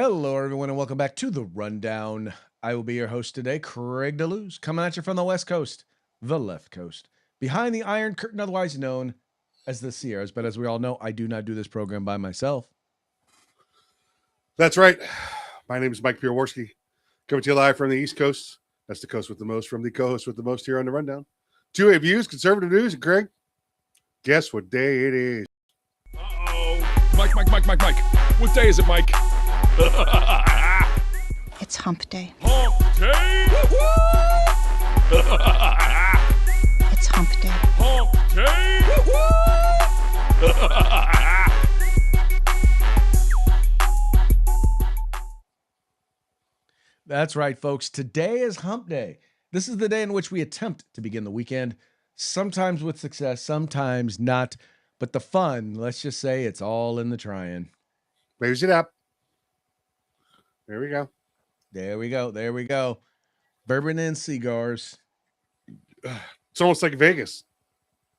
Hello, everyone, and welcome back to the Rundown. I will be your host today, Craig DeLuz, coming at you from the West Coast, the left coast, behind the Iron Curtain, otherwise known as the Sierras. But as we all know, I do not do this program by myself. That's right. My name is Mike Pierworski, coming to you live from the East Coast. That's the coast with the most, from the co-host with the most here on the Rundown. 2A Views, Conservative News, and Craig, guess what day it is? Uh-oh. Mike. What day is it, Mike? It's hump day. Hump day! It's hump day. Hump day! That's right, folks. Today is hump day. This is the day in which we attempt to begin the weekend, sometimes with success, sometimes not. But the fun, let's just say it's all in the trying. Raise it up. There we go. There we go. Bourbon and cigars. It's almost like Vegas.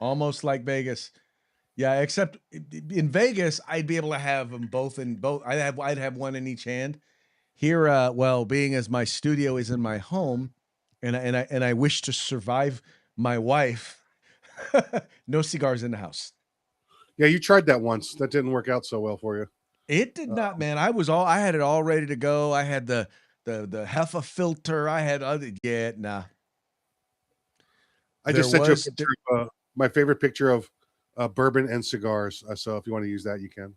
Almost like Vegas. Yeah, except in Vegas, I'd be able to have them both in both. I'd have one in each hand. Here, well, being as my studio is in my home, and I wish to survive my wife, no cigars in the house. Yeah, you tried that once. That didn't work out so well for you. It did not, man. I had it all ready to go. I had the Heffa filter. I had other nah. I just sent you a picture of, my favorite picture of bourbon and cigars. So if you want to use that, you can.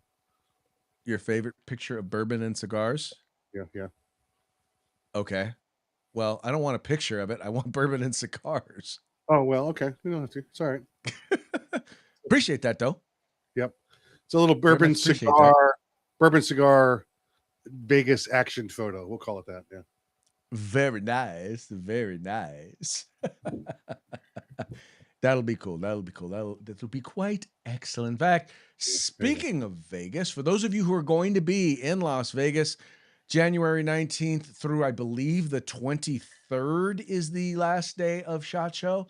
Your favorite picture of bourbon and cigars? Yeah. Okay. Well, I don't want a picture of it. I want bourbon and cigars. Oh, well, okay. You don't have to. It's all right. Appreciate that, though. Yep. It's a little bourbon cigar Vegas action photo. We'll call it that. Yeah. Very nice. Very nice. That'll be cool. That'll be quite excellent. In fact, speaking of Vegas, for those of you who are going to be in Las Vegas, January 19th through, I believe, the 23rd is the last day of SHOT Show.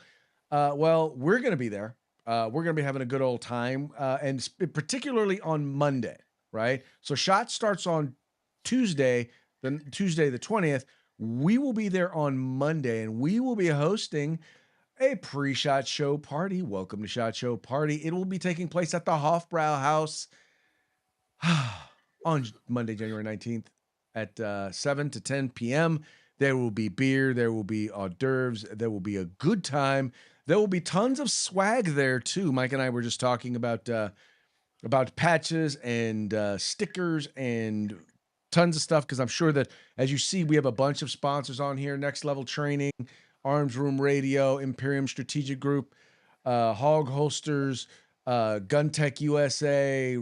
Well, we're going to be there. We're going to be having a good old time, and particularly on Monday, right? So SHOT starts on Tuesday the 20th. We will be there on Monday, and we will be hosting a pre-SHOT Show party. Welcome to SHOT Show Party. It will be taking place at the Hofbrau House on Monday, January 19th at 7 to 10 p.m. There will be beer. There will be hors d'oeuvres. There will be a good time. There will be tons of swag there too. Mike and I were just talking about patches and stickers and tons of stuff, because I'm sure that, as you see, we have a bunch of sponsors on here: Next Level Training, Arms Room Radio, Imperium Strategic Group, Hog Holsters, Gun Tech USA,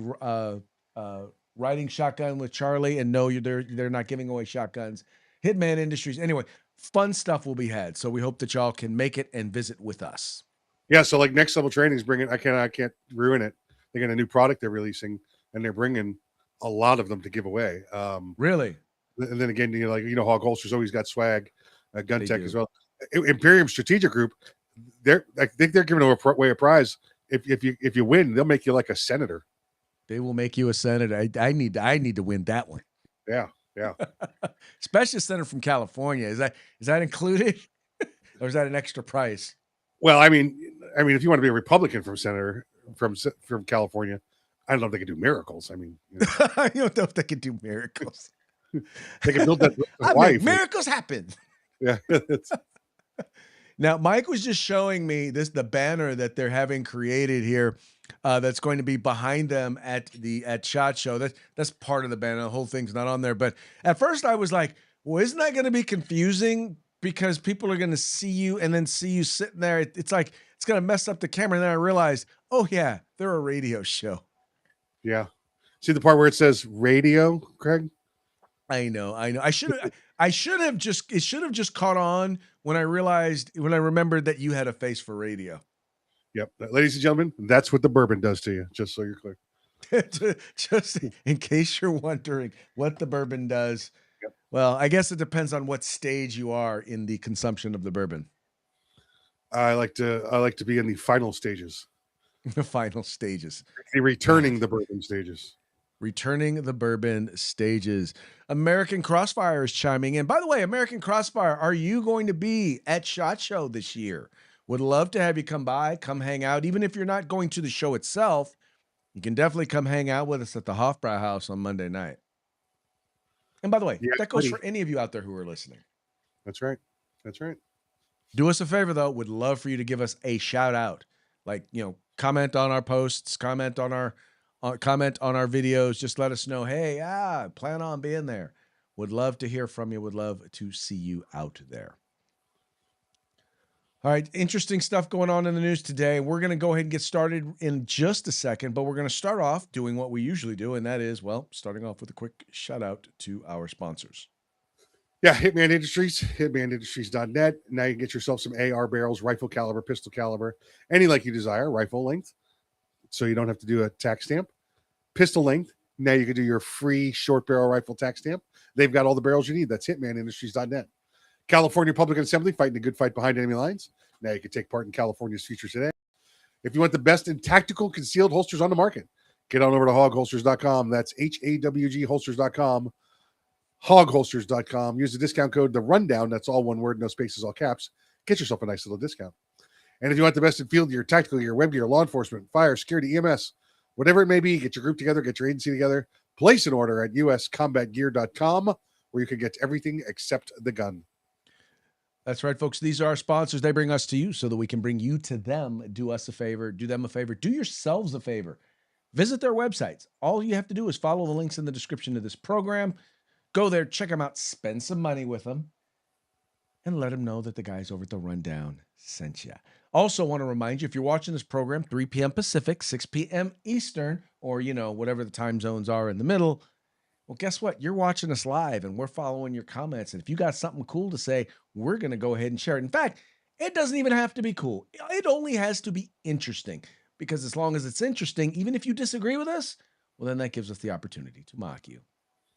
Riding Shotgun with Charlie, and no, they're not giving away shotguns. Hitman Industries. Anyway, fun stuff will be had. So we hope that y'all can make it and visit with us. Yeah, so like Next Level Training is bringing, I can't ruin it. They got a new product they're releasing, and they're bringing a lot of them to give away. Really? And then again, Hog Holsters always got swag, Gun Tech as well. Imperium Strategic Group, I think they're giving away a prize. If you win, they'll make you like a senator. They will make you a senator. I need to win that one. Yeah. Especially a senator from California. Is that included, or is that an extra price? Well, I mean, if you want to be a Republican from senator from California, I don't know if they can do miracles. I mean, I don't know if they can do miracles. They can build that wife. Miracles happen. Yeah. Now, Mike was just showing me the banner that they're having created here. That's going to be behind them at SHOT Show. That's part of the banner. The whole thing's not on there. But at first I was like, well, isn't that going to be confusing? Because people are going to see you and then see you sitting there. It's like, it's going to mess up the camera. And then I realized, oh yeah, they're a radio show. Yeah. See the part where it says radio, Craig? I know. It should have just caught on when I remembered that you had a face for radio. Yep. Ladies and gentlemen, that's what the bourbon does to you, just so you're clear. Just in case you're wondering what the bourbon does. Yep. Well, I guess it depends on what stage you are in the consumption of the bourbon. I like to be in the final stages. The final stages. The returning the bourbon stages. returning the bourbon stages. American Crossfire is chiming in. By the way, American Crossfire, are you going to be at SHOT Show this year? Would love to have you come by, come hang out. Even if you're not going to the show itself, you can definitely come hang out with us at the Hofbrau House on Monday night. And by the way, Yeah, that goes buddy. for any of you out there who are listening. That's right. That's right. Do us a favor, though. Would love for you to give us a shout out. Like, comment on our posts, comment on our videos. Just let us know, hey, plan on being there. Would love to hear from you. Would love to see you out there. All right, interesting stuff going on in the news today. We're going to go ahead and get started in just a second, but we're going to start off doing what we usually do, and that is, starting off with a quick shout out to our sponsors. Yeah, Hitman Industries, hitmanindustries.net. Now you can get yourself some AR barrels, rifle caliber, pistol caliber, any like you desire, rifle length, so you don't have to do a tax stamp. Pistol length, now you can do your free short barrel rifle tax stamp. They've got all the barrels you need. That's hitmanindustries.net. California Republican Assembly, fighting a good fight behind enemy lines. Now you can take part in California's future today. If you want the best in tactical concealed holsters on the market, get on over to hogholsters.com. That's HAWG holsters.com. Hogholsters.com. Use the discount code The Rundown. That's all one word, no spaces, all caps. Get yourself a nice little discount. And if you want the best in field gear, tactical gear, web gear, law enforcement, fire, security, EMS, whatever it may be, get your group together, get your agency together. Place an order at uscombatgear.com where you can get everything except the gun. That's right, folks. These are our sponsors. They bring us to you so that we can bring you to them. Do us a favor. Do them a favor. Do yourselves a favor. Visit their websites. All you have to do is follow the links in the description of this program. Go there, check them out, spend some money with them, and let them know that the guys over at The Rundown sent you. Also want to remind you, if you're watching this program, 3 p.m. Pacific, 6 p.m. Eastern, or, whatever the time zones are in the middle, well, guess what? You're watching us live, and we're following your comments. And if you got something cool to say, we're going to go ahead and share it. In fact, it doesn't even have to be cool. It only has to be interesting, because as long as it's interesting, even if you disagree with us, well, then that gives us the opportunity to mock you.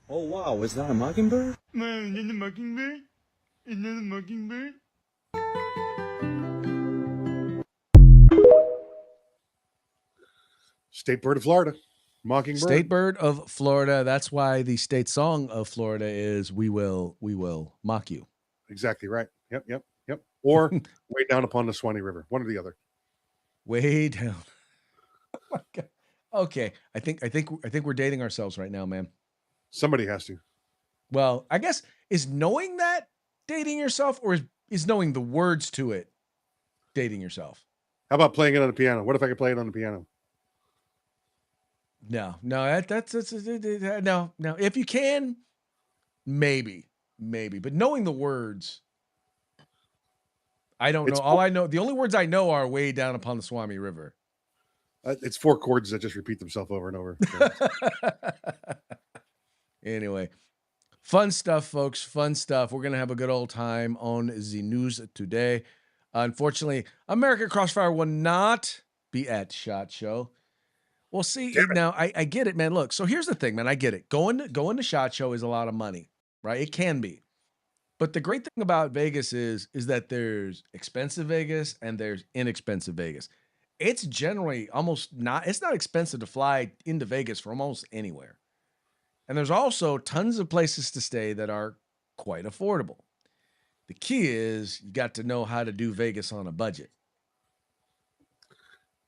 Oh, wow, is that a mockingbird? Man, is that a mockingbird? Is that a mockingbird? State bird of Florida. Mockingbird. State bird of Florida. That's why the state song of Florida is "We Will Mock You." Exactly right. Yep. Or way down upon the Swanee River. One or the other. Way down. Oh my God. Okay, I think we're dating ourselves right now, man. Somebody has to. Well, I guess is knowing that dating yourself, or is knowing the words to it dating yourself? How about playing it on the piano? What if I could play it on the piano? No, that's no. If you can, maybe, but knowing the words, I don't know. All I know, the only words I know are "way down upon the Swami River." It's 4 chords that just repeat themselves over and over. Anyway, fun stuff, folks. Fun stuff. We're gonna have a good old time on the news today. Unfortunately, American Crossfire will not be at SHOT Show. Well, see, now I get it, man. Look, so here's the thing, man. I get it. Going to SHOT Show is a lot of money, right? It can be. But the great thing about Vegas is that there's expensive Vegas and there's inexpensive Vegas. It's generally it's not expensive to fly into Vegas from almost anywhere. And there's also tons of places to stay that are quite affordable. The key is you got to know how to do Vegas on a budget.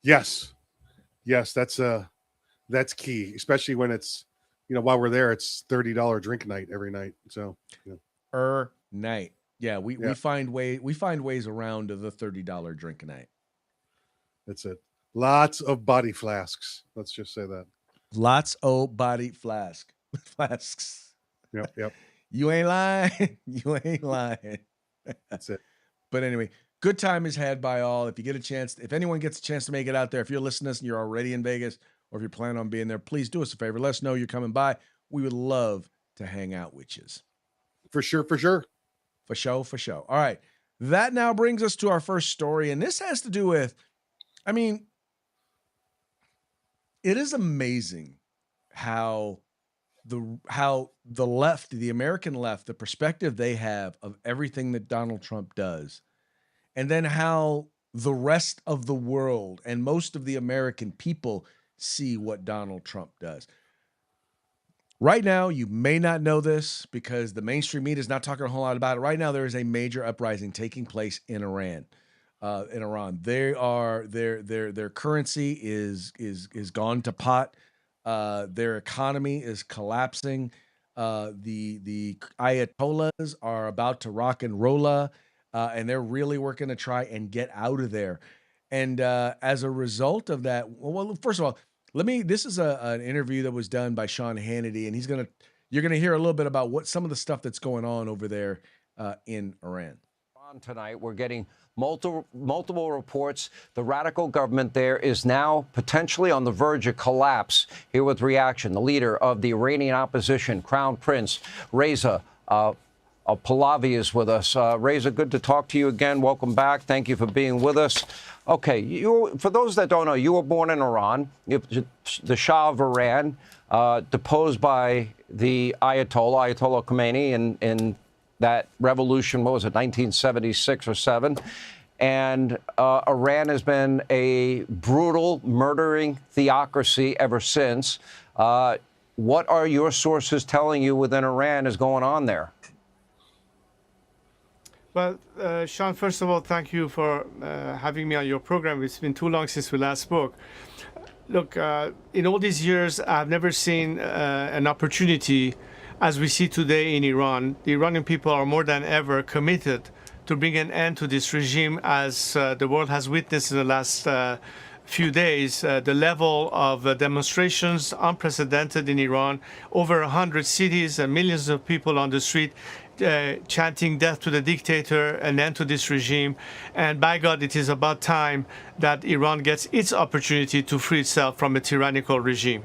Yes, that's key, especially when it's, while we're there, it's $30 drink night every night. So, Night. Yeah, we find ways around the $30 drink night. That's it. Lots of body flasks. Let's just say that. Lots of body flasks. Yep. You ain't lying. You ain't lying. That's it. But anyway, good time is had by all. If anyone gets a chance to make it out there, if you're listening to this and you're already in Vegas, or if you plan on being there, please do us a favor. Let us know you're coming by. We would love to hang out with you. For sure. For sure. All right. That now brings us to our first story. And this has to do with, it is amazing how the left, the American left, the perspective they have of everything that Donald Trump does, and then how the rest of the world and most of the American people see what Donald Trump does. Right now, you may not know this because the mainstream media is not talking a whole lot about it. Right now, there is a major uprising taking place in Iran. In Iran, they are their currency is gone to pot. Their economy is collapsing. The Ayatollahs are about to rock and rolla, and they're really working to try and get out of there. And as a result of that, well, first of all, let me. This is an interview that was done by Sean Hannity, and you're gonna hear a little bit about what some of the stuff that's going on over there in Iran. On tonight, we're getting multiple reports. The radical government there is now potentially on the verge of collapse. Here with reaction, the leader of the Iranian opposition, Crown Prince Reza Pahlavi, is with us. Reza, good to talk to you again. Welcome back. Thank you for being with us. Okay, for those that don't know, you were born in Iran. The Shah of Iran, deposed by the Ayatollah Khomeini in that revolution, what was it, 1976 or 7? And Iran has been a brutal, murdering theocracy ever since. What are your sources telling you within Iran is going on there? Well, Sean, first of all, thank you for having me on your program. It's been too long since we last spoke. Look, in all these years, I've never seen an opportunity as we see today in Iran. The Iranian people are more than ever committed to bring an end to this regime, as the world has witnessed in the last few days. The level of demonstrations unprecedented in Iran, over 100 cities and millions of people on the street chanting death to the dictator, an end to this regime. And by God, it is about time that Iran gets its opportunity to free itself from a tyrannical regime.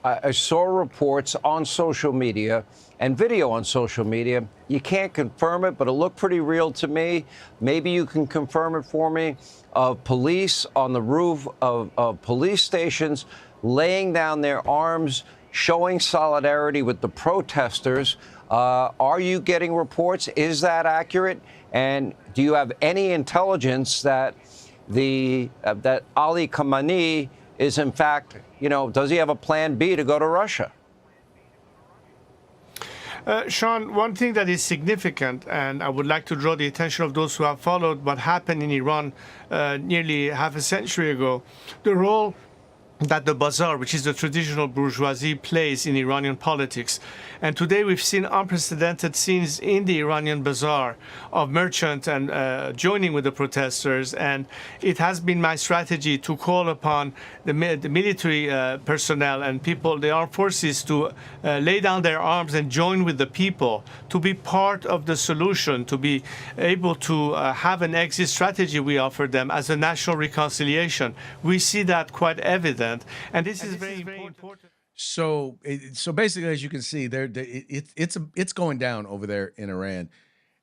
I saw reports on social media and video on social media. You can't confirm it, but it looked pretty real to me. Maybe you can confirm it for me. Of police on the roof of police stations laying down their arms, showing solidarity with the protesters. Are you getting reports? Is that accurate? And do you have any intelligence that that Ali Khamenei is in fact, does he have a plan B to go to Russia? Sean, one thing that is significant, and I would like to draw the attention of those who have followed what happened in Iran nearly half a century ago, the role that the bazaar, which is the traditional bourgeoisie, plays in Iranian politics. And today we've seen unprecedented scenes in the Iranian bazaar of merchants and joining with the protesters. And it has been my strategy to call upon the military personnel and people, the armed forces, to lay down their arms and join with the people, to be part of the solution, to be able to have an exit strategy we offer them as a national reconciliation. We see that quite evident. And this is very important. So basically, as you can see, it's going down over there in Iran,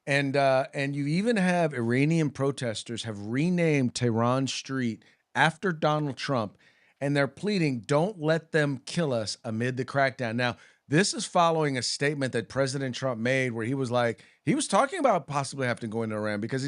and you even have Iranian protesters have renamed Tehran Street after Donald Trump, and they're pleading, "Don't let them kill us" amid the crackdown. Now, this is following a statement that President Trump made, where he was talking about possibly having to go into Iran because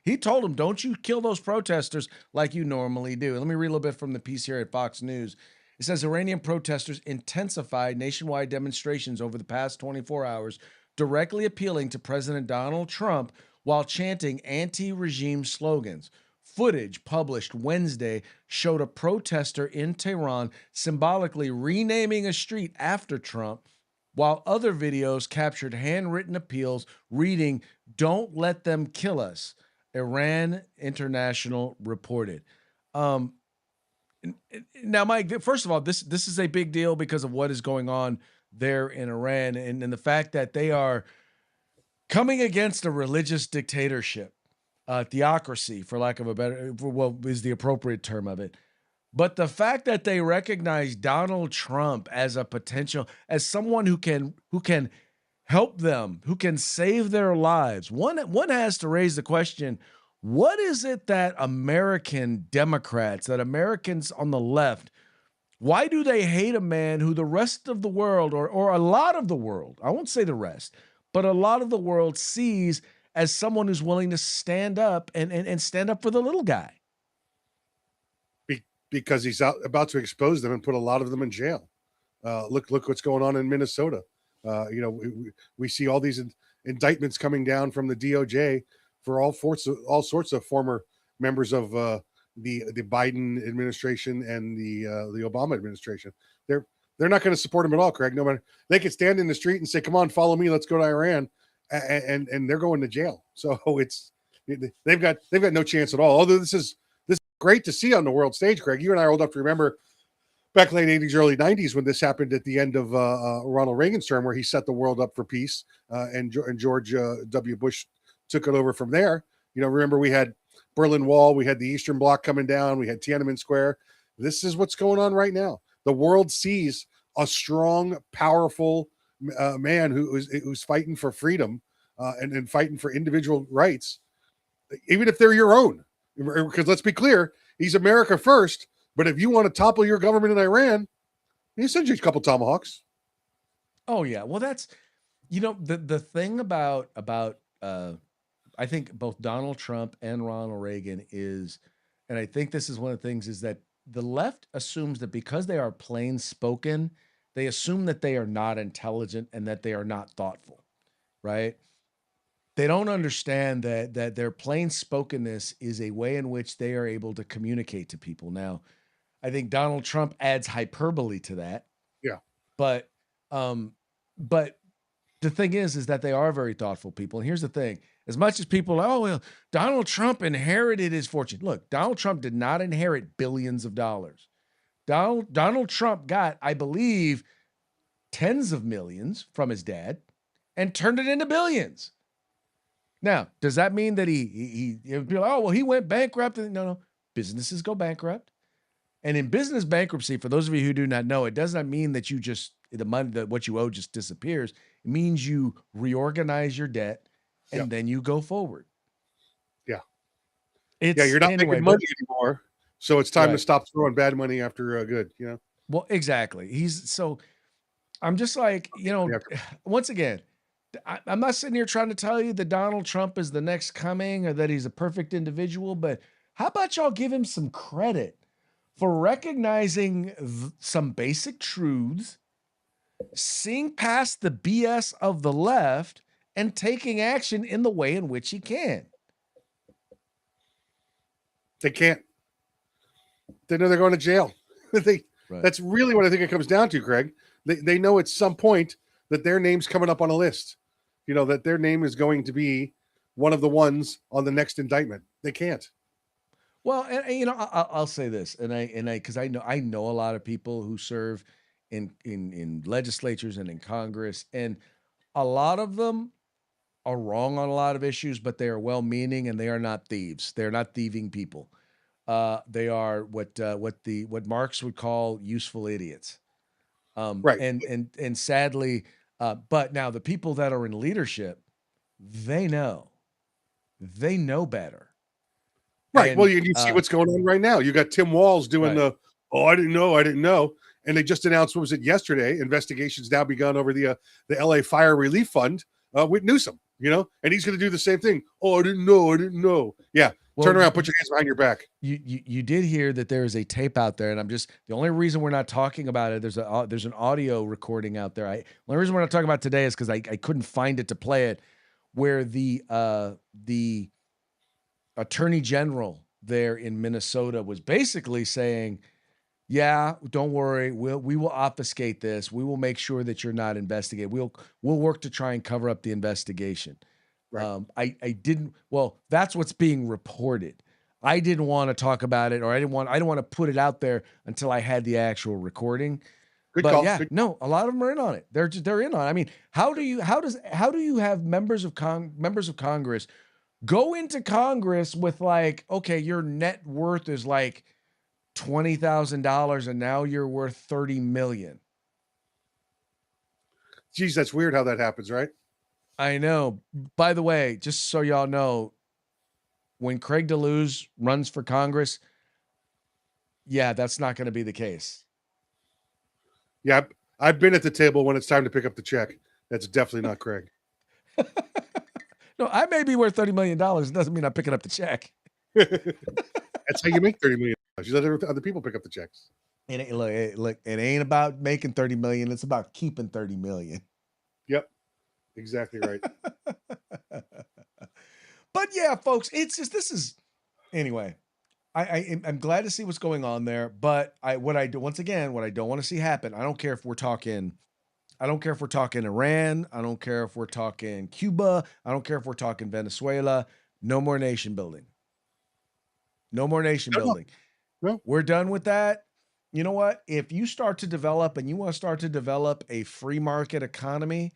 he told them, "Don't you kill those protesters like you normally do." Let me read a little bit from the piece here at Fox News. It says Iranian protesters intensified nationwide demonstrations over the past 24 hours, directly appealing to President Donald Trump while chanting anti-regime slogans. Footage published Wednesday showed a protester in Tehran symbolically renaming a street after Trump, while other videos captured handwritten appeals reading, "Don't let them kill us," Iran International reported. Now, Mike, first of all, this is a big deal because of what is going on there in Iran and the fact that they are coming against a religious dictatorship, theocracy, for lack of a better, is the appropriate term of it. But the fact that they recognize Donald Trump as as someone who can help them, who can save their lives, one has to raise the question: what is it that American Democrats, that Americans on the left, why do they hate a man who the rest of the world, or a lot of the world, I won't say the rest, but a lot of the world sees as someone who's willing to stand up and stand up for the little guy? Because he's about to expose them and put a lot of them in jail. Look what's going on in Minnesota. We see all these indictments coming down from the DOJ for all sorts of former members of the Biden administration and the Obama administration. They're not going to support him at all, Craig. No matter, they could stand in the street and say, "Come on, follow me, let's go to Iran," and they're going to jail. So they've got no chance at all. Although this is great to see on the world stage, Craig. You and I are old enough to remember back late 80s, early 90s when this happened at the end of Ronald Reagan's term, where he set the world up for peace, and George W. Bush took it over from there. Remember we had Berlin Wall, we had the Eastern Bloc coming down, we had Tiananmen Square. This is what's going on right now. The world sees a strong, powerful man who's fighting for freedom and fighting for individual rights, even if they're your own. Because let's be clear, he's America first. But if you want to topple your government in Iran, you send you a couple tomahawks. Oh yeah, well that's the thing about I think both Donald Trump and Ronald Reagan is, and I think this is one of the things, is that the left assumes that because they are plain spoken, they assume that they are not intelligent and that they are not thoughtful, right? They don't understand that their plain spokenness is a way in which they are able to communicate to people. Now, I think Donald Trump adds hyperbole to that. Yeah. But the thing is that they are very thoughtful people. And here's the thing. As much as people, oh, well, Donald Trump inherited his fortune. Look, Donald Trump did not inherit billions of dollars. Donald Trump got, I believe, tens of millions from his dad and turned it into billions. Now, does that mean that he be like, oh, well, he went bankrupt? No. Businesses go bankrupt. And in business bankruptcy, for those of you who do not know, it does not mean that the money, that what you owe just disappears. It means you reorganize your debt and then you go forward. Yeah. You're not making money anymore. So it's time to stop throwing bad money after good, Well, exactly. I'm just like, once again, I'm not sitting here trying to tell you that Donald Trump is the next coming or that he's a perfect individual, but how about y'all give him some credit for recognizing some basic truths, seeing past the BS of the left, and taking action in the way in which he can. They can't. They know they're going to jail. That's really what I think it comes down to, Craig. They know at some point that their name's coming up on a list. That their name is going to be one of the ones on the next indictment. They can't. Well, and I'll say this, because I know a lot of people who serve in legislatures and in Congress, and a lot of them are wrong on a lot of issues, but they are well-meaning and they are not thieves. They're not thieving people. They are what Marx would call useful idiots. Right. And sadly, but now the people that are in leadership, they know better. Right. And, well, you see what's going on right now. You got Tim Walz doing I didn't know. And they just announced, what was it, yesterday? Investigations now begun over the LA Fire Relief Fund with Newsom, and he's going to do the same thing. Oh, I didn't know. Yeah. Well, turn around, put your hands behind your back. You did hear that there is a tape out there, and the only reason we're not talking about it, there's an audio recording out there. The only reason we're not talking about it today is because I couldn't find it to play it, where the attorney general there in Minnesota was basically saying, yeah, don't worry, we will obfuscate this. We will make sure that you're not investigated. We'll work to try and cover up the investigation. Right. I didn't. Well, that's what's being reported. I didn't want to talk about it, or I didn't want to put it out there until I had the actual recording. Good call. No, a lot of them are in on it. They're in on it. I mean, how do you have members of Congress go into Congress with like, okay, your net worth is like $20,000 and now you're worth $30 million. Geez, that's weird how that happens, right? I know. By the way, just so y'all know, when Craig DeLuz runs for Congress, that's not going to be the case. Yeah, I've been at the table when it's time to pick up the check. That's definitely not Craig. No, I may be worth $30 million. It doesn't mean I'm picking up the check. That's how you make $30 million. You let other people pick up the checks. And look, it ain't about making 30 million. It's about keeping 30 million. Yep, exactly right. But yeah, folks, it's just, this is, anyway, I'm glad to see what's going on there. But what I do, once again, what I don't want to see happen, I don't care if we're talking Iran. I don't care if we're talking Cuba. I don't care if we're talking Venezuela. No more nation building. No more nation No, no, building. no. We're done with that. You know what? If you start to develop and you want to start to develop a free market economy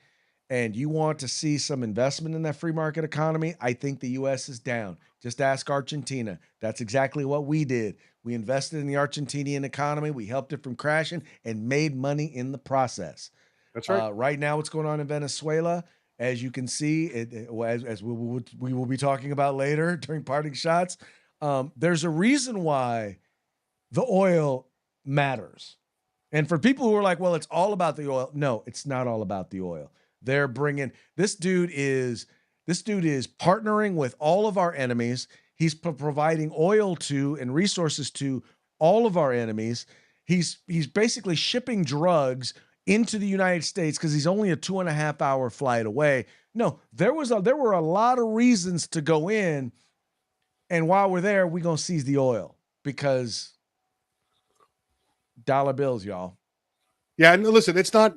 and you want to see some investment in that free market economy, I think the US is down. Just ask Argentina. That's exactly what we did. We invested in the Argentinian economy. We helped it from crashing and made money in the process. That's right. Right now, what's going on in Venezuela, as you can see, as we will be talking about later during parting shots, there's a reason why the oil matters. And for people who are like, well, it's all about the oil. No, it's not all about the oil. They're bringing, this dude is partnering with all of our enemies. He's providing oil to and resources to all of our enemies. He's basically shipping drugs into the United States because he's only a 2.5 hour flight away. No, there were a lot of reasons to go in. And while we're there, we're going to seize the oil because dollar bills, y'all. Yeah, and listen, it's not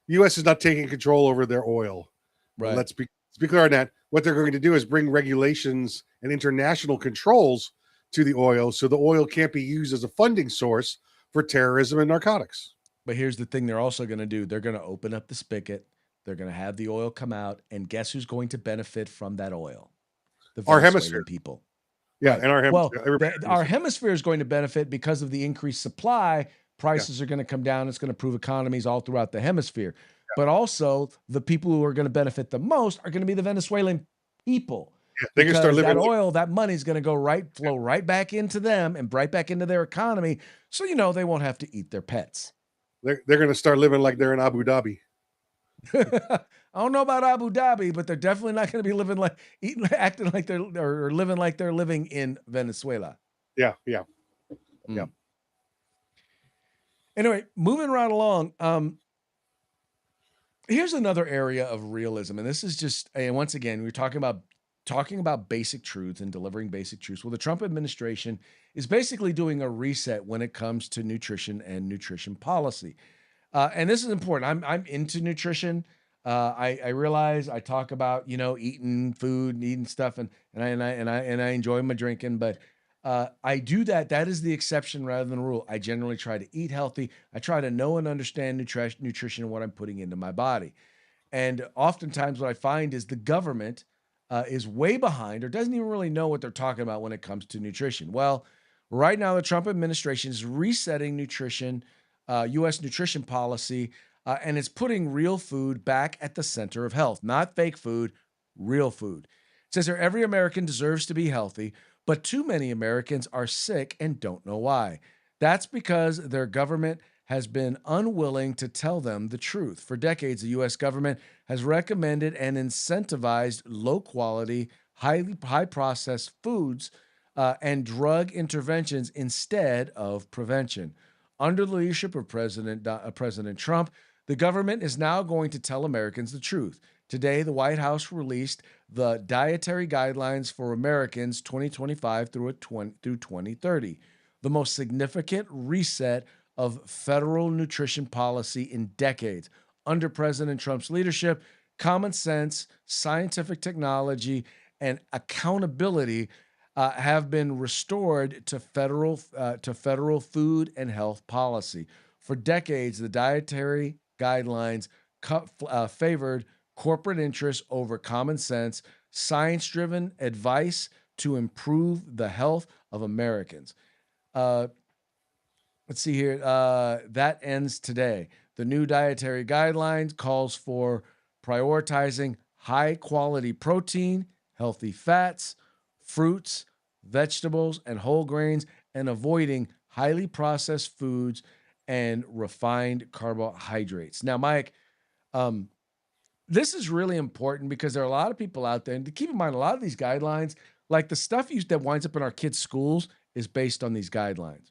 U.S. is not taking control over their oil. Right. Let's be clear on that. What they're going to do is bring regulations and international controls to the oil, so the oil can't be used as a funding source for terrorism and narcotics. But here's the thing: they're also going to do. They're going to open up the spigot. They're going to have the oil come out, and guess who's going to benefit from that oil? The Our Venezuelan hemisphere. people. Yeah, Right. and our Well, hemisphere. our hemisphere is going to benefit because of the increased supply. Prices are going to come down. It's going to improve economies all throughout the hemisphere. Yeah. But also, the people who are going to benefit the most are going to be the Venezuelan people. Yeah, they can start living that oil, that money is going to flow right back into them and right back into their economy. So, they won't have to eat their pets. They're going to start living like they're in Abu Dhabi. I don't know about Abu Dhabi, but they're definitely not going to be acting like they're or living like they're living in Venezuela. Yeah. Yeah. Anyway, moving right along. Here's another area of realism, and this is just, and once again, we're talking about basic truths and delivering basic truths. Well, the Trump administration is basically doing a reset when it comes to nutrition and nutrition policy. And this is important. I'm into nutrition. I realize I talk about, eating food and eating stuff and I enjoy my drinking, but I do that. That is the exception rather than the rule. I generally try to eat healthy. I try to know and understand nutrition and what I'm putting into my body. And oftentimes what I find is the government is way behind or doesn't even really know what they're talking about when it comes to nutrition. Well, right now, the Trump administration is resetting nutrition, U.S. nutrition policy, and it's putting real food back at the center of health, not fake food, real food. It says here, every American deserves to be healthy, but too many Americans are sick and don't know why. That's because their government has been unwilling to tell them the truth. For decades, the U.S. government has recommended and incentivized low-quality, high-processed foods and drug interventions instead of prevention. Under the leadership of President Trump, the government is now going to tell Americans the truth. Today, the White House released the Dietary Guidelines for Americans 2025 through 2030, the most significant reset of federal nutrition policy in decades. Under President Trump's leadership, common sense, scientific technology, and accountability have been restored to federal food and health policy. For decades, the dietary guidelines favored corporate interests over common sense, science-driven advice to improve the health of Americans. Let's see here. That ends today. The new dietary guidelines calls for prioritizing high-quality protein, healthy fats, fruits, vegetables, and whole grains, and avoiding highly processed foods and refined carbohydrates. Now, Mike, this is really important because there are a lot of people out there, and to keep in mind, a lot of these guidelines, like the stuff that winds up in our kids' schools, is based on these guidelines.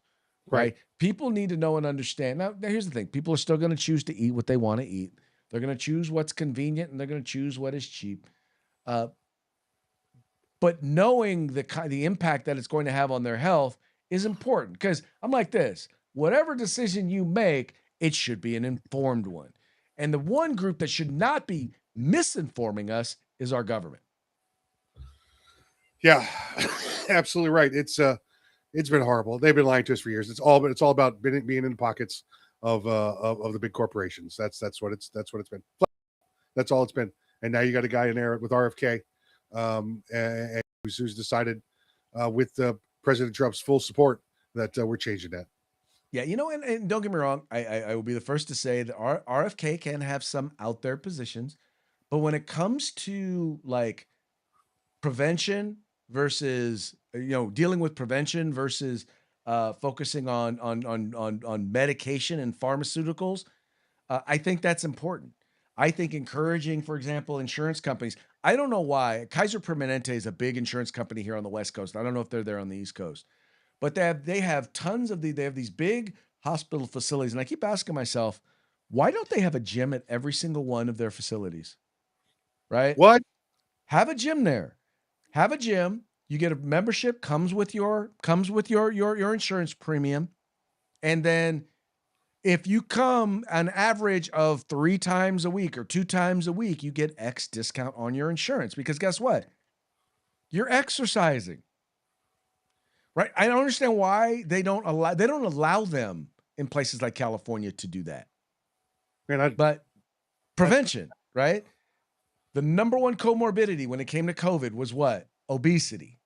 right? People need to know and understand. Now, here's the thing. People are still going to choose to eat what they want to eat. They're going to choose what's convenient, and they're going to choose what is cheap. But knowing the impact that it's going to have on their health is important, because I'm like this: whatever decision you make, it should be an informed one. And the one group that should not be misinforming us is our government. Yeah, absolutely right. It's been horrible. They've been lying to us for years. It's all about being in the pockets of the big corporations. That's what it's been. That's all it's been. And now you got a guy in there with RFK, and who's decided with President Trump's full support that we're changing that. Yeah, and don't get me wrong, I will be the first to say that RFK can have some out there positions, but when it comes to like prevention versus dealing with prevention versus focusing on medication and pharmaceuticals, I think that's important. I think encouraging, for example, insurance companies. I don't know why Kaiser Permanente is a big insurance company here on the West Coast. I don't know if they're there on the East Coast, but they have tons of they have these big hospital facilities, and I keep asking myself, why don't they have a gym at every single one of their facilities? Right? What? Have a gym there. Have a gym. You get a membership, comes with your insurance premium, and then if you come an average of 3 times a week or 2 times a week, you get X discount on your insurance, because guess what? You're exercising. Right? I don't understand why they don't allow them in places like California to do that. Man, but prevention, right? The number one comorbidity when it came to COVID was what? Obesity.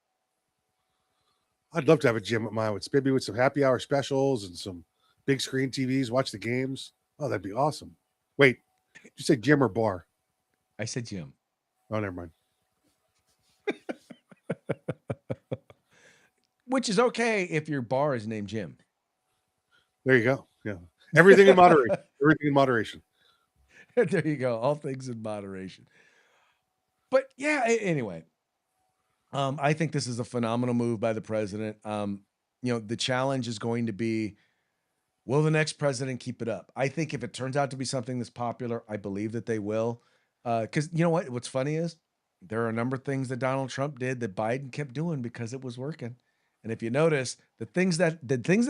I'd love to have a gym at mine, maybe with some happy hour specials and some big screen TVs, watch the games. Oh, that'd be awesome. Wait, did you say gym or bar? I said gym. Oh, never mind. Which is okay if your bar is named Jim. There you go. Yeah. Everything in moderation. Everything in moderation. There you go. All things in moderation. But yeah, anyway, I think this is a phenomenal move by the president. The challenge is going to be, will the next president keep it up? I think if it turns out to be something that's popular, I believe that they will. Because you know what? What's funny is there are a number of things that Donald Trump did that Biden kept doing because it was working. And if you notice, the things that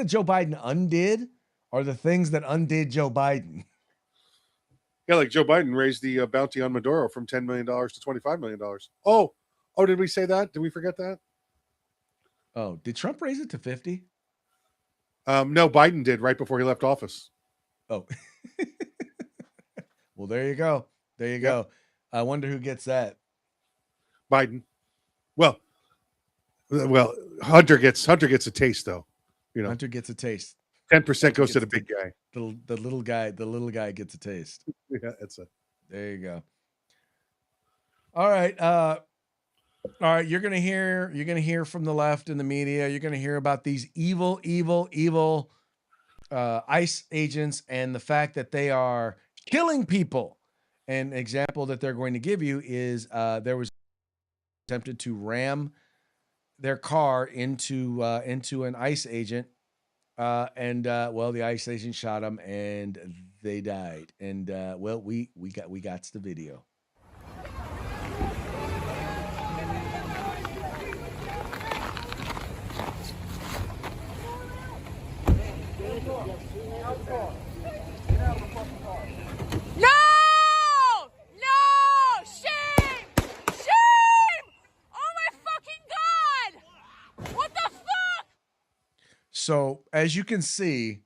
Joe Biden undid are the things that undid Joe Biden. Yeah, like Joe Biden raised the bounty on Maduro from $10 million to $25 million. Oh, did we say that? Did we forget that? Oh, did Trump raise it to 50? No, Biden did right before he left office. Oh. Well, there you go. There you go. I wonder who gets that. Biden. Well, Hunter gets a taste though. Hunter gets a taste. 10% goes to the big guy. The little guy gets a taste. Yeah, that's it. There you go. All right. You're gonna hear from the left in the media. You're gonna hear about these evil ICE agents and the fact that they are killing people. An example that they're going to give you is there was attempted to ram their car into an ICE agent, and the ICE agent shot them and they died. And we got the video. So as you can see,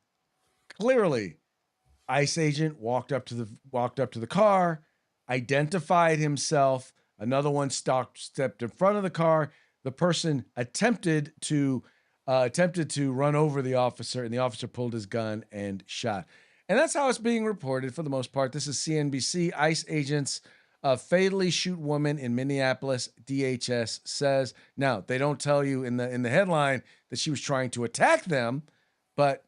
clearly, ICE agent walked up to the car, identified himself. Another one stepped in front of the car. The person attempted to run over the officer, and the officer pulled his gun and shot. And that's how it's being reported for the most part. This is CNBC. ICE agents fatally shoot woman in Minneapolis, DHS says. Now, they don't tell you in the headline that she was trying to attack them, but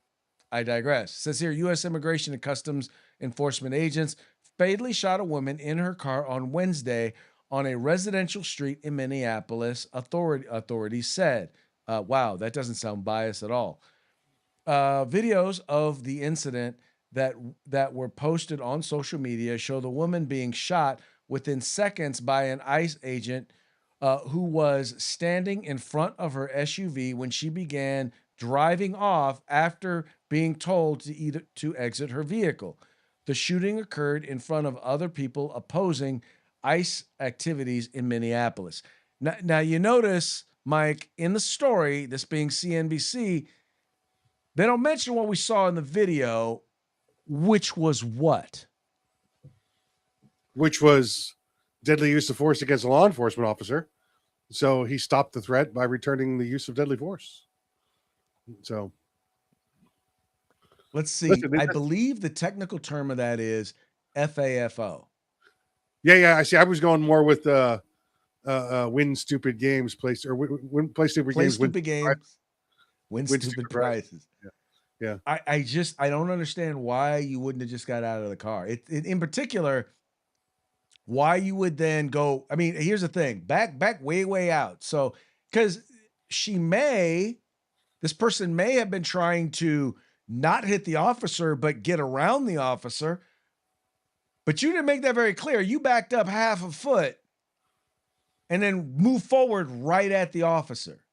I digress. It says here, U.S. Immigration and Customs Enforcement agents fatally shot a woman in her car on Wednesday on a residential street in Minneapolis, authorities said. Wow, that doesn't sound biased at all. videos of the incident that were posted on social media show the woman being shot within seconds by an ICE agent who was standing in front of her SUV when she began driving off after being told to exit her vehicle. The shooting occurred in front of other people opposing ICE activities in Minneapolis. Now you notice, Mike, in the story, this being CNBC, they don't mention what we saw in the video, which was what? Which was deadly use of force against a law enforcement officer. So he stopped the threat by returning the use of deadly force. So Let's see. listen, I believe the technical term of that is FAFO. yeah. I see. I was going more with win stupid games, play stupid Play games, stupid games, win stupid prizes. Yeah. I don't understand why you wouldn't have just got out of the car. In particular, why you would then go. I mean, here's the thing: back way out. So because this person may have been trying to not hit the officer, but get around the officer. But you didn't make that very clear. You backed up half a foot and then moved forward right at the officer.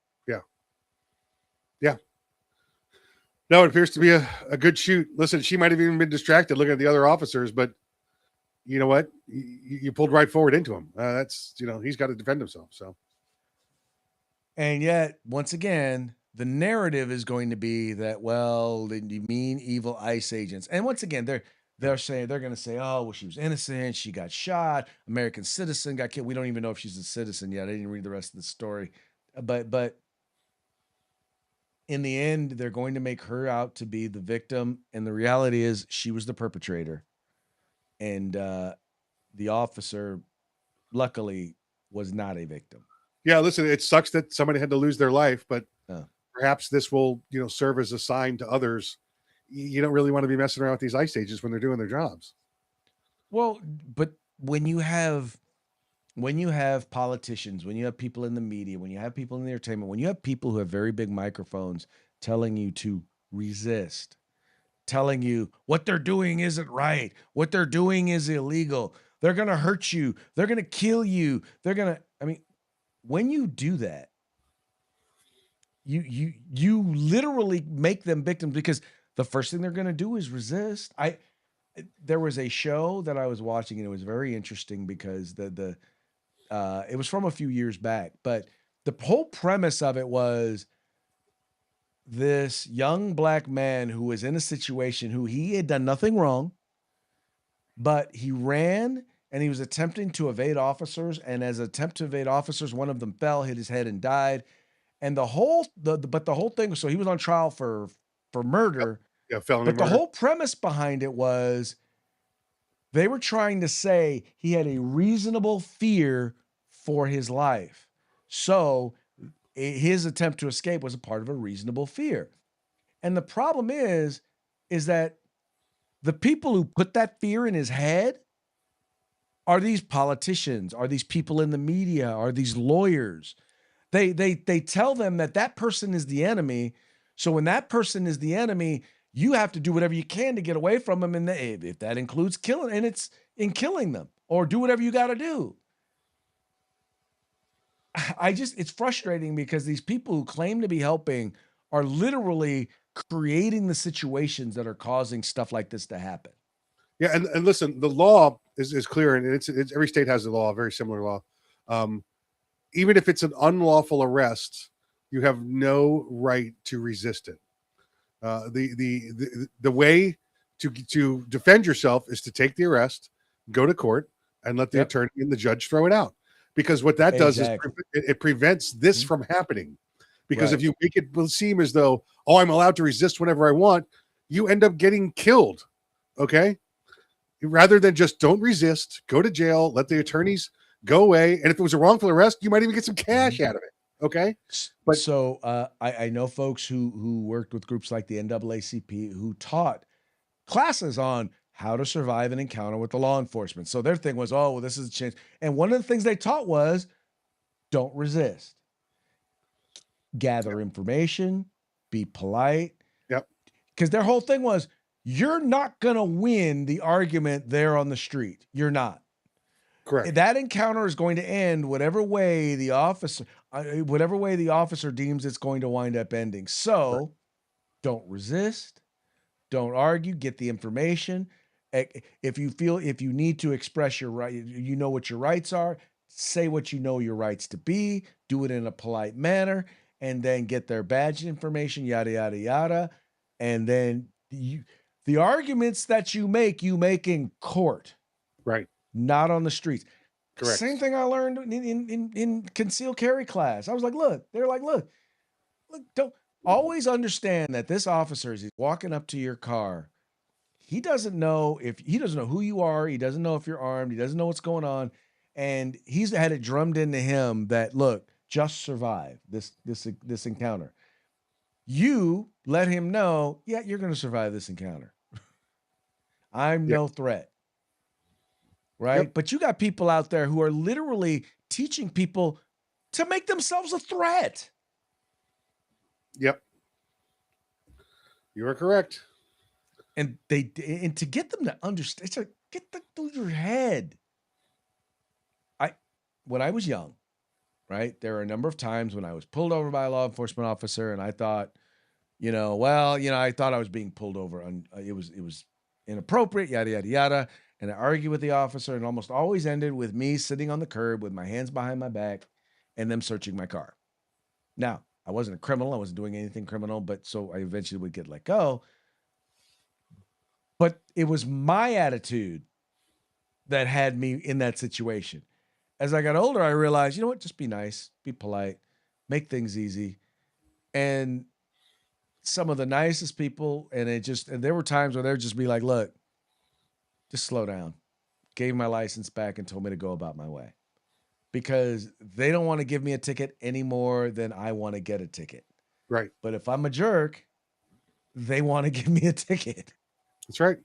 Yeah. No, it appears to be a good shoot. Listen, she might have even been distracted looking at the other officers, but you know what? You pulled right forward into him. That's, he's got to defend himself. So, and yet, once again, the narrative is going to be that, well, the mean, evil ICE agents. And once again, they're going to say, oh, well, she was innocent. She got shot. American citizen got killed. We don't even know if she's a citizen yet. I didn't read the rest of the story. But in the end, they're going to make her out to be the victim. And the reality is she was the perpetrator. And the officer, luckily, was not a victim. Yeah, listen, it sucks that somebody had to lose their life, but perhaps this will, serve as a sign to others. You don't really want to be messing around with these ICE agents when they're doing their jobs. Well, but when you have politicians, when you have people in the media, when you have people in the entertainment, when you have people who have very big microphones telling you to resist, telling you what they're doing isn't right, what they're doing is illegal, they're going to hurt you, they're going to kill you, when you do that, you literally make them victims, because the first thing they're going to do is resist. There was a show that I was watching, and it was very interesting because it was from a few years back, but the whole premise of it was this young black man who was in a situation who he had done nothing wrong, but he ran and he was attempting to evade officers. And as an attempt to evade officers, one of them fell, hit his head, and died. And the whole thing was, so he was on trial for murder. Yeah, felony but murder. The whole premise behind it was they were trying to say he had a reasonable fear for his life. So his attempt to escape was a part of a reasonable fear. And the problem is that the people who put that fear in his head are these politicians, are these people in the media, are these lawyers. They tell them that person is the enemy. So when that person is the enemy, you have to do whatever you can to get away from them. And if that includes killing, and it's in killing them, or do whatever you got to do. It's frustrating because these people who claim to be helping are literally creating the situations that are causing stuff like this to happen. Yeah. And listen, the law is clear, and it's every state has a law, a very similar law. Even if it's an unlawful arrest, you have no right to resist it. The way to defend yourself is to take the arrest, go to court, and let the attorney and the judge throw it out. Because what that does is it prevents this from happening. Because if you make it seem as though, I'm allowed to resist whenever I want, you end up getting killed. Okay? Rather than just don't resist, go to jail, let the attorneys go away. And if it was a wrongful arrest, you might even get some cash out of it. Okay. But so I know folks who worked with groups like the NAACP who taught classes on how to survive an encounter with the law enforcement. So their thing was, this is a chance. And one of the things they taught was don't resist. Gather information, be polite. Yep. because their whole thing was, you're not going to win the argument there on the street. You're not. Correct. That encounter is going to end whatever way the officer deems it's going to wind up ending. So don't resist, don't argue, get the information. If you need to express your right, you know what your rights are, say what you know your rights to be, do it in a polite manner, and then get their badge information, yada, yada, yada. And then the arguments that you make in court. Right. Not on the streets. Correct. Same thing I learned in concealed carry class. I was like, look, don't always understand that this officer, as he's walking up to your car, he doesn't know who you are. He doesn't know if you're armed. He doesn't know what's going on. And he's had it drummed into him that, look, just survive this encounter. You let him know, yeah, you're going to survive this encounter. I'm no threat. Right. Yep. But you got people out there who are literally teaching people to make themselves a threat. Yep. You are correct. And to get them to understand, it's like, get that through your head. When I was young, right, there were a number of times when I was pulled over by a law enforcement officer, and I thought, I thought I was being pulled over, and it was inappropriate, yada, yada, yada. And I argued with the officer, and almost always ended with me sitting on the curb with my hands behind my back and them searching my car. Now, I wasn't a criminal. I wasn't doing anything criminal, but so I eventually would get let go. But it was my attitude that had me in that situation. As I got older, I realized, you know what? Just be nice, be polite, make things easy. And some of the nicest people, and there were times where they'd just be like, look, just slow down. Gave my license back and told me to go about my way. Because they don't want to give me a ticket any more than I want to get a ticket. Right. But if I'm a jerk, they want to give me a ticket. That's right.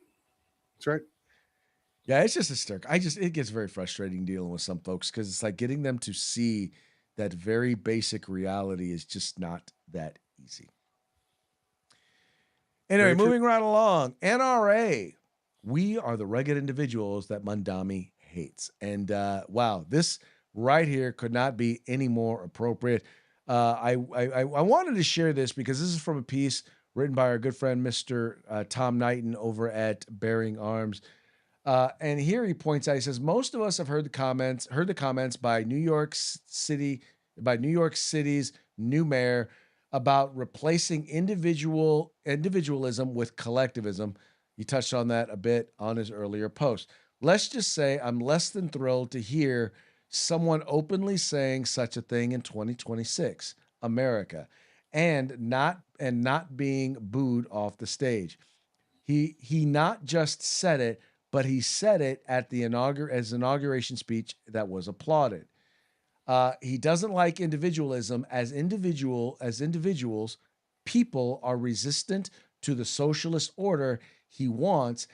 That's right. Yeah, it's just a stir. It gets very frustrating dealing with some folks because it's like getting them to see that very basic reality is just not that easy. Anyway, moving right along. NRA. We are the rugged individuals that Mandami hates. And wow, this right here could not be any more appropriate. I wanted to share this because this is from a piece written by our good friend, Mr. Tom Knighton over at Bearing Arms. And here he points out, he says, most of us have heard the comments by New York City's new mayor about replacing individualism with collectivism. He touched on that a bit on his earlier post. Let's just say I'm less than thrilled to hear someone openly saying such a thing in 2026 America and not being booed off the stage. He not just said it, but he said it at the inauguration speech that was applauded. He doesn't like individualism. As individuals, people are resistant to the socialist order he wants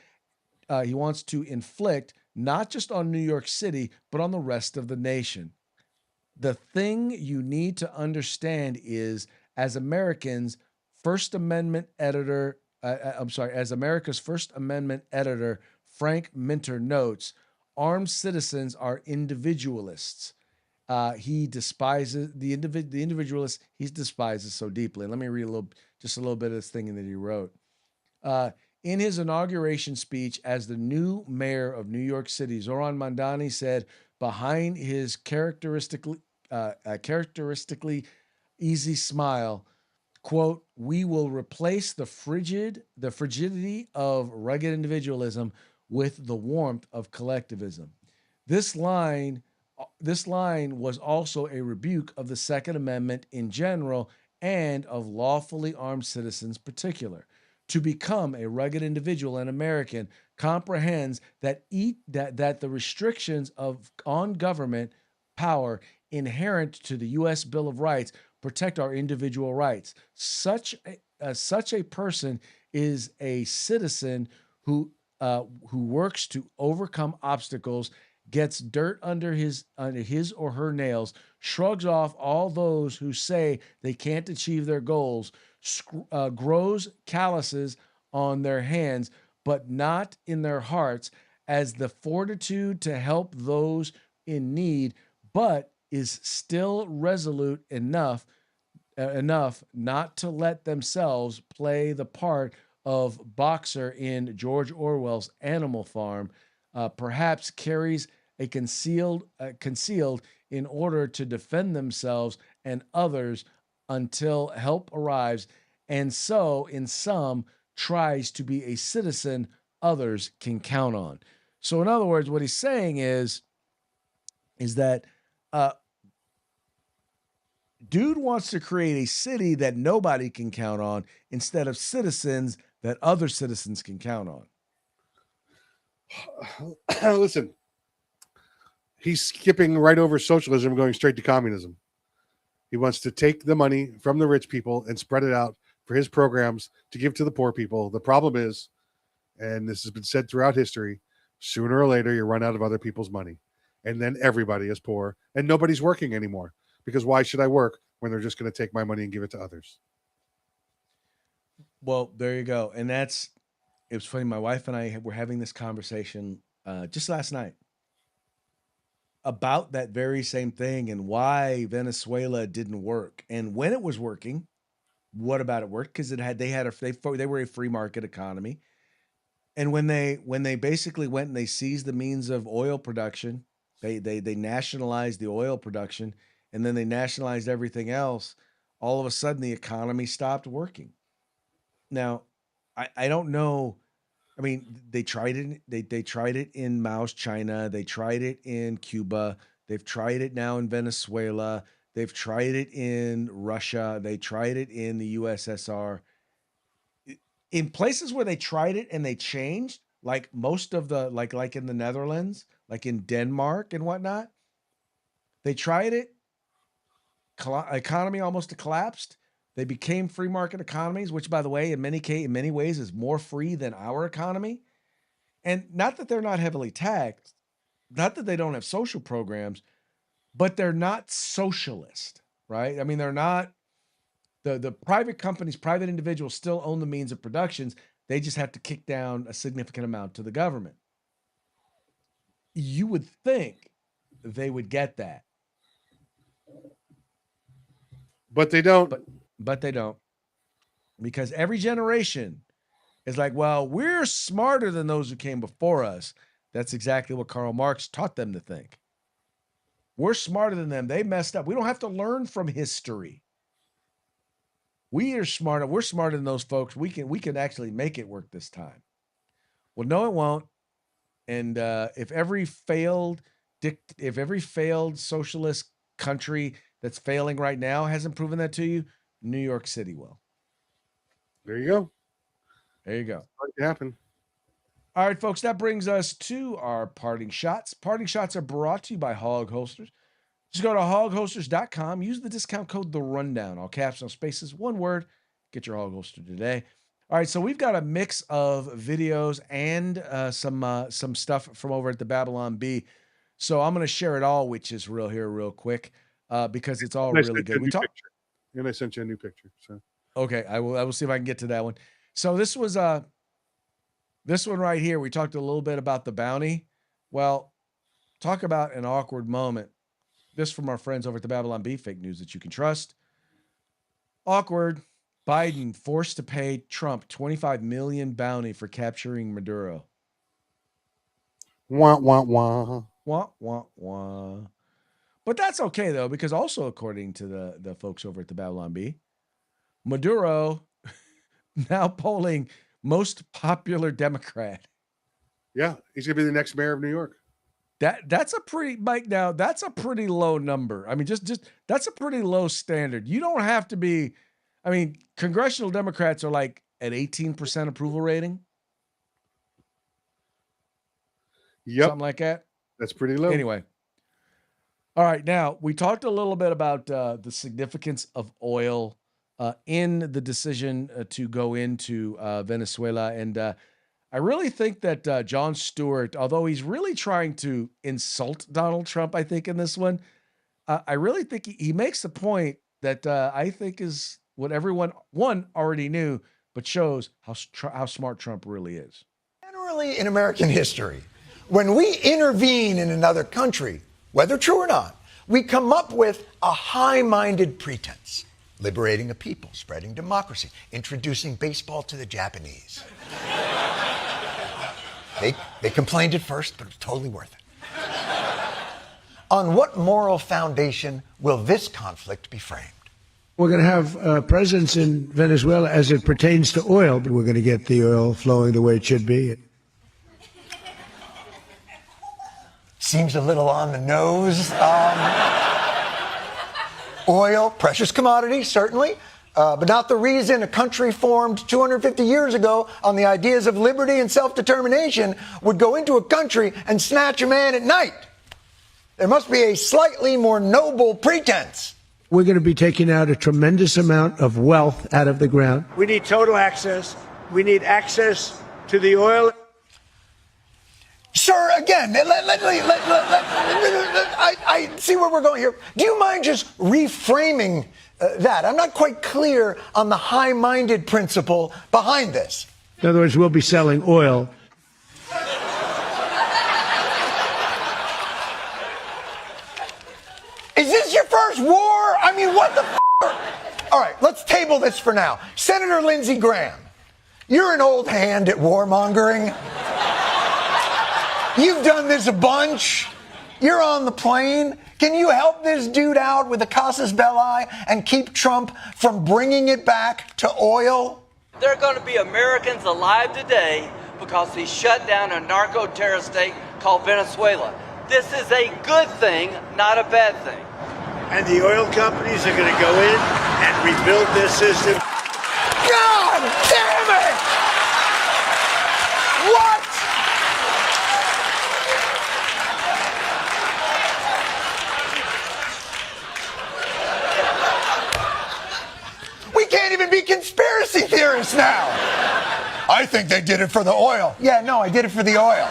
to inflict not just on New York City, but on the rest of the nation. The thing you need to understand is, as America's First Amendment editor, Frank Minter notes, armed citizens are individualists. He despises the individualists he despises so deeply. And let me read a little bit of this thing that he wrote. In his inauguration speech as the new mayor of New York City, Zohran Mamdani said, behind his characteristically easy smile, quote, "We will replace the frigidity of rugged individualism with the warmth of collectivism." This line was also a rebuke of the Second Amendment in general and of lawfully armed citizens in particular. To become a rugged individual and American comprehends that the restrictions on government power inherent to the U.S. Bill of Rights protect our individual rights. Such a person is a citizen who works to overcome obstacles, gets dirt under his or her nails, shrugs off all those who say they can't achieve their goals, grows calluses on their hands, but not in their hearts, as the fortitude to help those in need, but is still resolute enough not to let themselves play the part of boxer in George Orwell's Animal Farm, perhaps carries a concealed in order to defend themselves and others until help arrives, and so in some tries to be a citizen others can count on. So in other words, what he's saying is that uh, dude wants to create a city that nobody can count on instead of citizens that other citizens can count on. Listen, he's skipping right over socialism, going straight to communism. He wants to take the money from the rich people and spread it out for his programs to give to the poor people. The problem is, and this has been said throughout history, sooner or later you run out of other people's money. And then everybody is poor and nobody's working anymore. Because why should I work when they're just going to take my money and give it to others? Well, there you go. And it was funny. My wife and I were having this conversation just last night about that very same thing and why Venezuela didn't work. And when it was working, what about it worked? Because they were a free market economy. And when they basically went and they seized the means of oil production, they nationalized the oil production, and then they nationalized everything else. All of a sudden, the economy stopped working. Now, I don't know. I mean, they tried it. They tried it in Mao's China. They tried it in Cuba. They've tried it now in Venezuela. They've tried it in Russia. They tried it in the USSR. In places where they tried it and they changed, like most of the like in the Netherlands, like in Denmark and whatnot, they tried it. Economy almost collapsed. They became free market economies, which, by the way, in many ways, is more free than our economy. And not that they're not heavily taxed, not that they don't have social programs, but they're not socialist, right? I mean, they're not the private companies, private individuals still own the means of productions. They just have to kick down a significant amount to the government. You would think they would get that, but they don't. But they don't, because every generation is like, well, we're smarter than those who came before us. That's exactly what Karl Marx taught them to think. We're smarter than them. They messed up. We don't have to learn from history. We're smarter than those folks. We can actually make it work this time. Well, no, it won't. And if every failed socialist country that's failing right now hasn't proven that to you, New York City will. There you go. There you go. It happen. All right, folks, that brings us to our parting shots. Parting shots are brought to you by Hog Holsters. Just go to hogholsters.com. Use the discount code The Rundown. All caps, no spaces, one word. Get your Hog Holster today. All right, so we've got a mix of videos and some stuff from over at the Babylon Bee. So I'm going to share it all, which is real quick, because it's all really good. And I sent you a new picture. So okay, I will see if I can get to that one. So this was this one right here. We talked a little bit about the bounty. Well, talk about an awkward moment. This from our friends over at the Babylon Bee, fake news that you can trust. Awkward. Biden forced to pay Trump $25 million bounty for capturing Maduro. Wah, wah, wah. Wah, wah, wah. But that's okay, though, because also according to the folks over at the Babylon Bee, Maduro now polling most popular Democrat. Yeah, he's going to be the next mayor of New York. That's a pretty, Mike, now that's a pretty low number. I mean, just that's a pretty low standard. You don't have to be, I mean, congressional Democrats are like at 18% approval rating. Yep. Something like that. That's pretty low. Anyway. All right. Now, we talked a little bit about the significance of oil in the decision to go into Venezuela. And I really think that Jon Stewart, although he's really trying to insult Donald Trump, I think in this one, I really think he makes the point that I think is what everyone already knew. but shows how smart Trump really is. Generally, in American history, when we intervene in another country, whether true or not, we come up with a high-minded pretense. Liberating a people, spreading democracy, introducing baseball to the Japanese. They complained at first, but it was totally worth it. On what moral foundation will this conflict be framed? We're going to have presence in Venezuela as it pertains to oil, but we're going to get the oil flowing the way it should be. Seems a little on the nose. Oil, precious commodity, certainly, but not the reason a country formed 250 years ago on the ideas of liberty and self-determination would go into a country and snatch a man at night. There must be a slightly more noble pretense. We're going to be taking out a tremendous amount of wealth out of the ground. We need total access. We need access to the oil. Sir, again, I see where we're going here. Do you mind just reframing that? I'm not quite clear on the high-minded principle behind this. In other words, we'll be selling oil. Is this your first war? I mean, what the f***? All right, let's table this for now. Senator Lindsey Graham, you're an old hand at warmongering. You've done this a bunch. You're on the plane. Can you help this dude out with the casus belli and keep Trump from bringing it back to oil? There are going to be Americans alive today because he shut down a narco-terrorist state called Venezuela. This is a good thing, not a bad thing. And the oil companies are going to go in and rebuild their system. God damn it! What? We can't even be conspiracy theorists now. I think they did it for the oil. Yeah, no, I did it for the oil.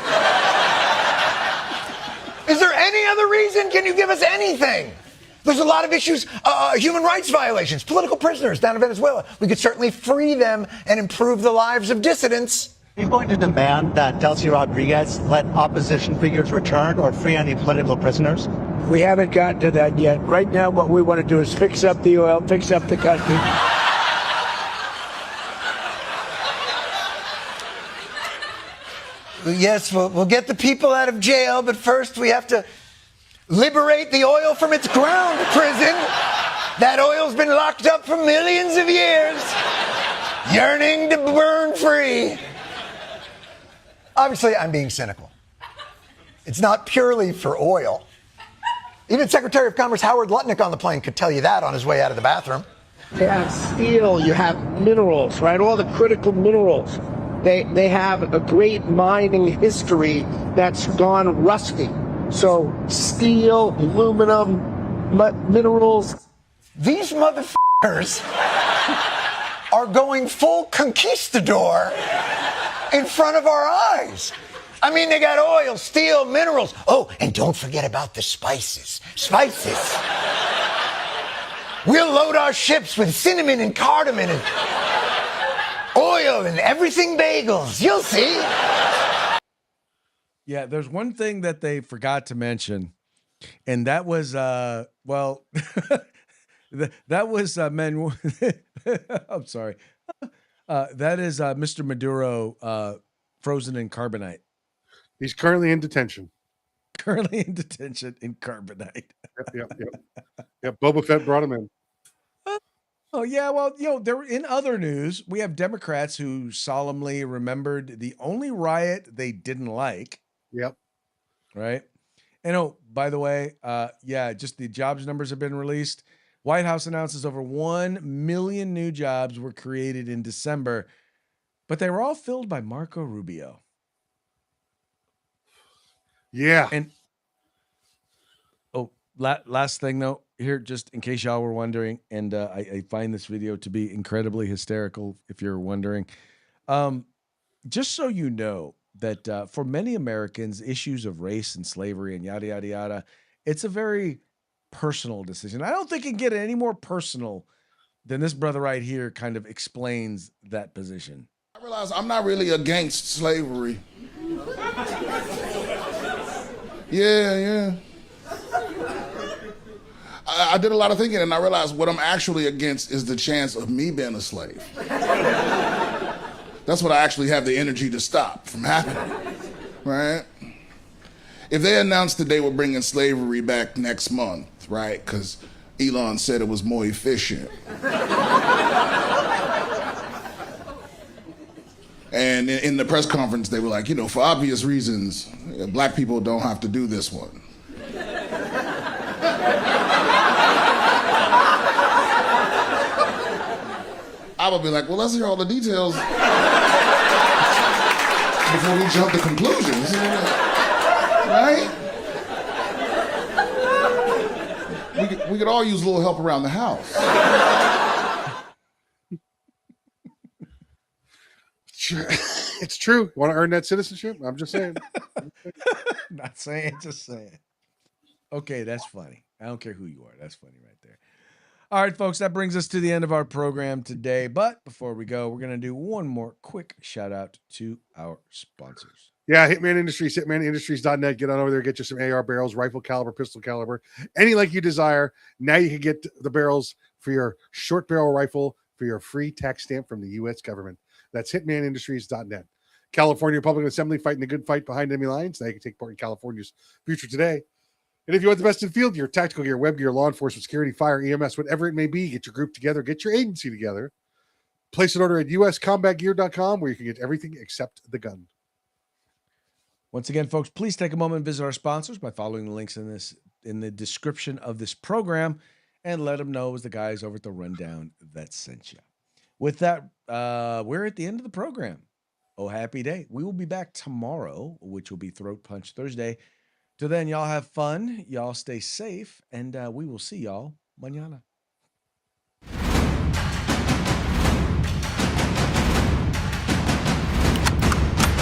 Is there any other reason? Can you give us anything? There's a lot of issues, human rights violations, political prisoners down in Venezuela. We could certainly free them and improve the lives of dissidents. Are you going to demand that Delcy Rodriguez let opposition figures return or free any political prisoners? We haven't gotten to that yet. Right now, what we want to do is fix up the oil, fix up the country. Yes, we'll get the people out of jail, but first we have to liberate the oil from its ground prison. That oil's been locked up for millions of years, yearning to burn free. Obviously, I'm being cynical. It's not purely for oil. Even Secretary of Commerce Howard Lutnick on the plane could tell you that on his way out of the bathroom. You have steel, you have minerals, right? All the critical minerals. They have a great mining history that's gone rusty. So steel, aluminum, minerals. These motherfuckers are going full conquistador in front of our eyes. I mean, they got oil, steel, minerals. Oh, and don't forget about the spices. Spices. We'll load our ships with cinnamon and cardamom and oil and everything bagels. You'll see. Yeah, there's one thing that they forgot to mention, and that was that was Manuel. I'm sorry. That is Mr. Maduro frozen in carbonite. He's currently in detention. Currently in detention in carbonite. Yep. Boba Fett brought him in. Oh, yeah. Well, there in other news, we have Democrats who solemnly remembered the only riot they didn't like. Yep. Right. And oh, by the way, just the jobs numbers have been released. White House announces over 1 million new jobs were created in December, but they were all filled by Marco Rubio. Yeah. And last thing though, here, just in case y'all were wondering, and I find this video to be incredibly hysterical if you're wondering. Just so you know that for many Americans, issues of race and slavery and yada, yada, yada, it's a very personal decision. I don't think it can get any more personal then this brother right here kind of explains that position. I realize I'm not really against slavery. Yeah. I did a lot of thinking, and I realized what I'm actually against is the chance of me being a slave. That's what I actually have the energy to stop from happening, right? If they announced that they were bringing slavery back next month, right, because Elon said it was more efficient. And in the press conference, they were like, for obvious reasons, black people don't have to do this one. I would be like, well, let's hear all the details before we jump to conclusions, right? We could all use a little help around the house. It's true. Want to earn that citizenship? I'm just saying. Not saying, just saying. Okay, that's funny. I don't care who you are. That's funny right there. All right, folks, that brings us to the end of our program today. But before we go, we're going to do one more quick shout out to our sponsors. Yeah, Hitman Industries, hitmanindustries.net. Get on over there, get you some AR barrels, rifle caliber, pistol caliber, any like you desire. Now you can get the barrels for your short barrel rifle for your free tax stamp from the U.S. government. That's hitmanindustries.net. California Republican Assembly fighting the good fight behind enemy lines. Now you can take part in California's future today. And if you want the best in field gear, tactical gear, web gear, law enforcement, security, fire, EMS, whatever it may be, get your group together, get your agency together. Place an order at uscombatgear.com where you can get everything except the gun. Once again, folks, please take a moment and visit our sponsors by following the links in the description of this program and let them know it was the guys over at the Rundown that sent you. With that, we're at the end of the program. Oh, happy day. We will be back tomorrow, which will be Throat Punch Thursday. Till then, y'all have fun. Y'all stay safe, and we will see y'all mañana.